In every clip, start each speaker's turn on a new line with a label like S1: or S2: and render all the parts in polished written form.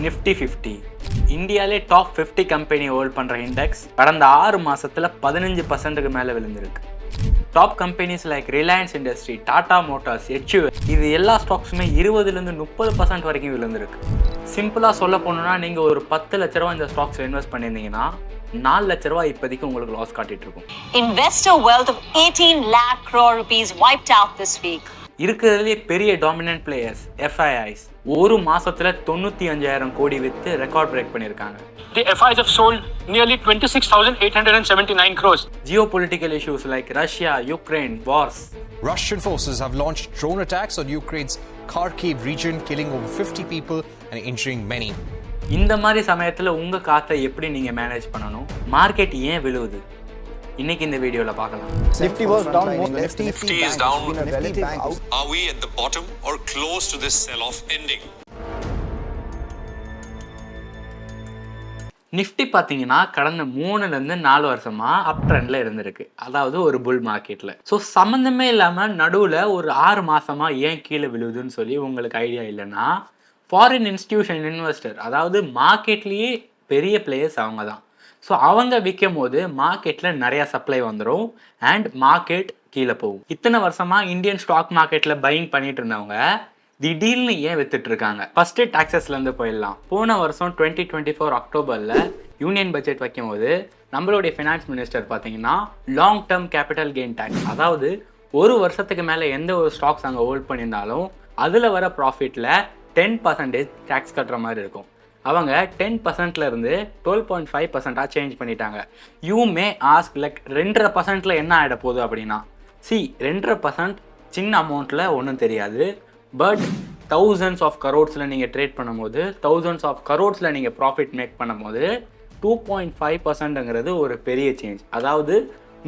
S1: Nifty 50 இந்தியாவிலே top 50 company hold பண்ணுற index கடந்த 6 மாதத்தில் 15% மேலே விழுந்திருக்கு. Top companies like Reliance industry, Tata Motors, HUL இது எல்லா ஸ்டாக்ஸுமே 20% 30% வரைக்கும் விழுந்திருக்கு. சிம்பிளாக சொல்ல போனோம்னா நீங்கள் ஒரு 10 லட்ச ரூபா இந்த ஸ்டாக்ஸில் இன்வெஸ்ட் பண்ணியிருந்தீங்கன்னா 4 லட்ச ரூபா இப்போதைக்கு உங்களுக்கு லாஸ் காட்டிட்டு இருக்கும்.
S2: Investor wealth of 18 lakh crore rupees wiped out this week.
S1: இருக்கிறதுலே பெரிய டாமினன்ட் பிளேயர்ஸ் FIIs ஒரு மாசத்துல 95,000 கோடி வித்து ரெக்கார்ட் பிரேக் பண்ணியிருக்காங்க.
S3: The FIIs have sold nearly 26,879 crores.
S1: Geopolitical issues like Russia, Ukraine, wars.
S4: Russian forces have launched drone attacks on Ukraine's Kharkiv region, killing over 50 people and injuring many.
S1: இந்த மாதிரி சமயத்துல உங்க காத்தை எப்படி நீங்க manage பண்ணணும்? Market ஏன் விழுவுது? இன்னைக்கு இந்த வீடியோல பார்க்கலாம்.
S5: Nifty was down more.
S6: Nifty is down. Are we at the bottom or close to this sell-off ending?
S1: Nifty பார்த்தீங்கன்னா கடந்த 3லேருந்து 4 வருஷமா அப் ட்ரெண்டில் இருந்திருக்கு, அதாவது ஒரு புல் மார்க்கெட்டில். ஸோ சம்மந்தமே இல்லாமல் நடுவில் ஒரு 6 மாதமா ஏன் கீழே விழுவுதுன்னு சொல்லி உங்களுக்கு ஐடியா இல்லைன்னா, ஃபாரின் இன்ஸ்டிடியூஷன் இன்வெஸ்டர், அதாவது மார்க்கெட்லேயே பெரிய பிளேயர்ஸ் அவங்க தான். ஸோ அவங்க விற்கும் போது மார்க்கெட்டில் நிறையா சப்ளை வந்துடும் அண்ட் மார்க்கெட் கீழே போகும். இத்தனை வருஷமாக இந்தியன் ஸ்டாக் மார்க்கெட்டில் பையிங் பண்ணிட்டு இருந்தவங்க திடீர்னு ஏன் வித்துட்டு இருக்காங்க? ஃபர்ஸ்ட் டாக்ஸஸ்லேருந்து போயிடலாம். போன வருஷம் 2024 அக்டோபரில் யூனியன் பட்ஜெட் வைக்கும் போது நம்மளுடைய ஃபினான்ஸ் மினிஸ்டர் பார்த்தீங்கன்னா long term capital gain tax, அதாவது ஒரு வருஷத்துக்கு மேலே எந்த ஒரு ஸ்டாக்ஸ் அங்கே ஹோல்ட் பண்ணியிருந்தாலும் அதில் வர ப்ராஃபிட்டில் 10% டேக்ஸ் கட்டுற மாதிரி இருக்கும். அவங்க 10%லேருந்து 12.5% சேஞ்ச் பண்ணிட்டாங்க. யூ மே ஆஸ்க் லைக் 2.5% என்ன ஆகிட போகுது அப்படின்னா, 2.5% சின்ன அமௌண்ட்டில் ஒன்றும் தெரியாது. பட் thousands of crores நீங்கள் ட்ரேட் பண்ணும்போது, thousands of crores நீங்கள் ப்ராஃபிட் மேக் பண்ணும்போது 2.5%ங்கிறது ஒரு பெரிய சேஞ்ச். அதாவது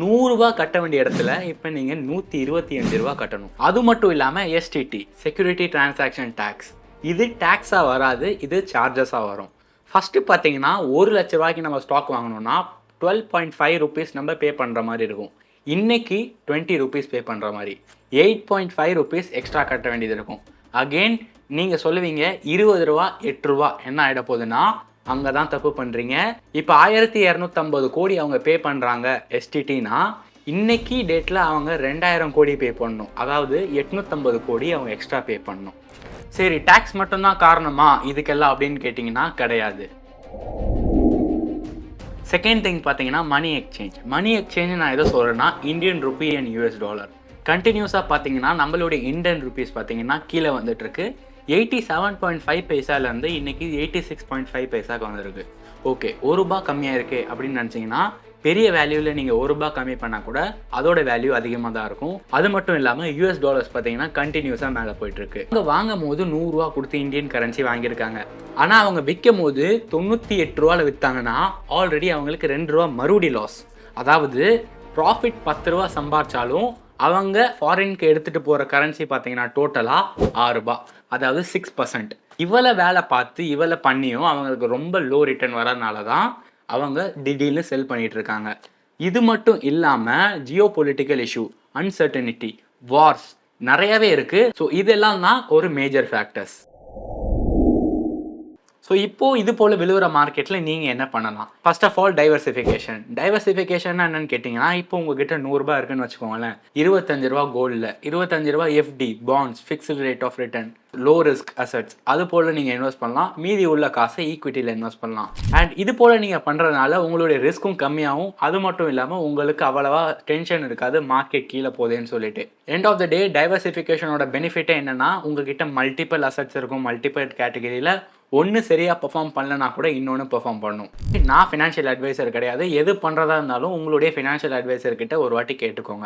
S1: 100 ரூபா கட்ட வேண்டிய இடத்துல இப்போ நீங்கள் 125 ரூபா கட்டணும். அது மட்டும் இல்லாமல் STT, செக்யூரிட்டி டிரான்சாக்ஷன் டேக்ஸ், இது டேக்ஸாக வராது, இது சார்ஜஸாக வரும். ஃபஸ்ட்டு பார்த்தீங்கன்னா 1 லட்ச ரூபாய்க்கு நம்ம ஸ்டாக் வாங்கணும்னா 12.5 rupees நம்ம பே பண்ணுற மாதிரி இருக்கும். இன்றைக்கி 20 rupees பே பண்ணுற மாதிரி 8.5 rupees எக்ஸ்ட்ரா கட்ட வேண்டியது இருக்கும். அகெயின் நீங்கள் சொல்லுவீங்க 20 ரூபா 8 ரூபா என்ன ஆகிட போகுதுன்னா, அங்கே தான் தப்பு பண்ணுறீங்க. இப்போ 1250 கோடி அவங்க பே பண்ணுறாங்க STTனா, இன்றைக்கி டேட்டில் அவங்க 2000 கோடி பே பண்ணணும், அதாவது 850 கோடி அவங்க எக்ஸ்ட்ரா பே பண்ணணும். சரி, டேக்ஸ் மட்டும்தான் காரணமா இதுக்கெல்லாம் அப்படின்னு கேட்டிங்கன்னா கிடையாது. செகண்ட் திங் பார்த்தீங்கன்னா மணி எக்ஸ்சேஞ்ச் நான் எதை சொல்கிறேன்னா, Indian rupee and US dollar கண்டினியூஸாக பார்த்தீங்கன்னா நம்மளுடைய இந்தியன் ருப்பீஸ் பார்த்தீங்கன்னா கீழே வந்துட்டுருக்கு. 87.5 பைசாலேருந்து இன்றைக்கி 86.5 பைசாவுக்கு வந்துருக்கு. ஓகே, ₹1 கம்மியாக இருக்குது அப்படின்னு நினச்சிங்கன்னா, பெரிய வேல்யூவில் நீங்கள் ₹1 கம்மி பண்ணால் கூட அதோட வேல்யூ அதிகமாக தான் இருக்கும். அது மட்டும் இல்லாமல் US டாலர்ஸ் பார்த்தீங்கன்னா கண்டினியூஸாக மேலே போயிட்டுருக்கு. அவங்க வாங்கும் போது 100 ரூபா கொடுத்து இந்தியன் கரன்சி வாங்கியிருக்காங்க. ஆனால் அவங்க விற்கும் போது 98 ரூபாவில் விற்றாங்கன்னா ஆல்ரெடி அவங்களுக்கு 2 ரூபா மறுபடி லாஸ். அதாவது ப்ராஃபிட் 10 ரூபா சம்பாதிச்சாலும் அவங்க ஃபாரினுக்கு எடுத்துகிட்டு போகிற கரன்சி பார்த்தீங்கன்னா டோட்டலாக ₹6, அதாவது 6%. இவ்வளோ வேலை பார்த்து இவ்வளோ பண்ணியும் அவங்களுக்கு ரொம்ப லோ ரிட்டர்ன் வரதுனால தான் அவங்க திடீர்னு செல் பண்ணிட்டு இருக்காங்க. இது மட்டும் இல்லாமல் ஜியோபொலிட்டிக்கல் இஷ்யூ, அன்சர்டனிட்டி, வார்ஸ் நிறையவே இருக்குது. ஸோ இதெல்லாம் தான் ஒரு மேஜர் ஃபேக்டர்ஸ். ஸோ இப்போது இது போல் விழுவுற மார்க்கெட்டில் நீங்கள் என்ன பண்ணலாம்? ஃபர்ஸ்ட் ஆஃப் ஆல் டைவர்சிஃபிகேஷன் என்னன்னு கேட்டிங்கன்னா, இப்போ உங்ககிட்ட ₹100 இருக்குன்னு வச்சுக்கோங்களேன், 25 ரூபா கோல்டில், 25 ரூபா FD bonds, fixed rate of return, low risk assets, அது போல் நீங்கள் இன்வெஸ்ட் பண்ணலாம். மீதி உள்ள காசை ஈக்விட்டியில் இன்வெஸ்ட் பண்ணலாம். அண்ட் இது போல் நீங்கள் பண்ணுறதுனால உங்களுடைய ரிஸ்க்கும் கம்மியாகும். அது மட்டும் இல்லாமல் உங்களுக்கு அவ்வளவா டென்ஷன் இருக்காது மார்க்கெட் கீழே போதேன்னு சொல்லிட்டு. எண்ட் ஆஃப் த டே டைவர்சிஃபிகேஷனோட பெனிஃபிட்டே என்னென்னா, உங்ககிட்ட மல்டிபிள் அசட்ஸ் இருக்கும். மல்டிபிள் கேட்டகரியில் ஒன்று சரியாக பெர்ஃபார்ம் பண்ணலனா கூட இன்னொன்று பெர்ஃபார்ம் பண்ணணும். நான் ஃபினான்ஷியல் அட்வைசர் கிடையாது. எது பண்ணுறதா இருந்தாலும் உங்களுடைய ஃபினான்ஷியல் அட்வைசர்கிட்ட ஒரு வாட்டி கேட்டுக்கோங்க.